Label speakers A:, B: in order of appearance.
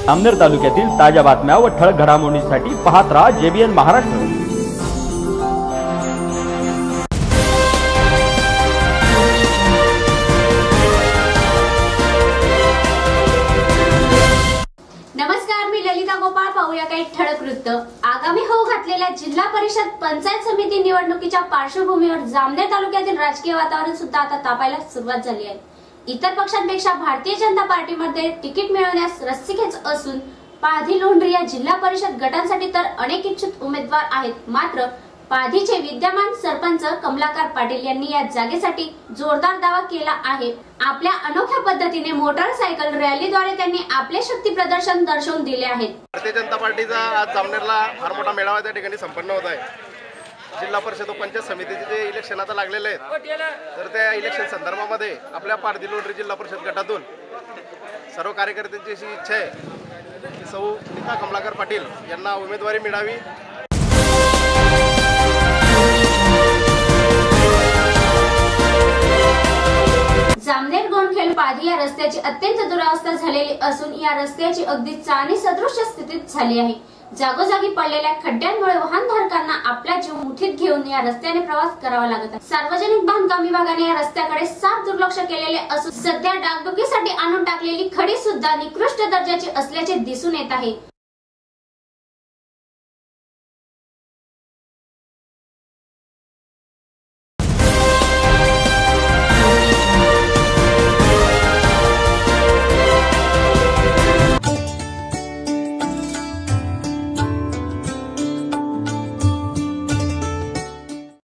A: जामनेर तालुक्यातील ताज्या बातम्या व ठळक घडामोडींसाठी पाहत रहा JBN महाराष्ट्र।
B: नमस्कार, मी ललिता गोपाळ। पाहूया काही ठळक वृत्त। आगामी होऊ घातलेल्या जिल्हा परिषद पंचायत समिती निवडणुकीच्या पार्श्वभूमीवर जामनेर तालुक्यातील राजकीय वातावरण सुद्धा आता तापायला सुरुवात झाली आहे। इतर पक्षांपेक्षा भारतीय जनता पार्टीमध्ये तिकीट मिळवण्यास रस्सीखेच असून पाधी लोंढरी या जिल्हा परिषद गटांसाठी तर अनेक इच्छुक उमेदवार आहेत। मात्र पाधीचे विद्यमान सरपंच कमलाकर पाटील यांनी या जागेसाठी जोरदार दावा केला आहे। आपल्या अनोख्या पद्धतीने मोटारसायकल रॅलीद्वारे त्यांनी आपले शक्ती प्रदर्शन दर्शवून दिले आहे।
C: भारतीय जनता पार्टीचा आज जामनेरला फार मोठा मेळावा त्या ठिकाणी संपन्न होत आहे। जिल्हा परिषद व पंचायत समितीचे जे इलेक्शन आता लागलेले आहेत, तर त्या इलेक्शन संदर्भामध्ये आपल्या पारधी लोंढरी जिल्हा परिषद गटातून सर्व कार्यकर्त्यांची अशी इच्छा आहे की सौ नीता कमलाकर पाटील यांना उमेदवारी मिळावी।
B: जामनेर गोंडखेड पाधी या रस्त्याची अत्यंत दुरावस्था झालेली असून या रस्त्याची अगदी चाळणी सदृश स्थितीत झाली आहे। जागोजागी पडलेल्या खड्ड्यांमुळे वाहनधारकांना आपला जीव मुठीत घेऊन या रस्त्याने प्रवास करावा लागत आहे। सार्वजनिक बांधकाम विभागाने या रस्त्याकडे साफ दुर्लक्ष केलेले असून सध्या डागडुकीसाठी आणून टाकलेली खडी सुद्धा निकृष्ट दर्जाची असल्याचे दिसून येत आहे।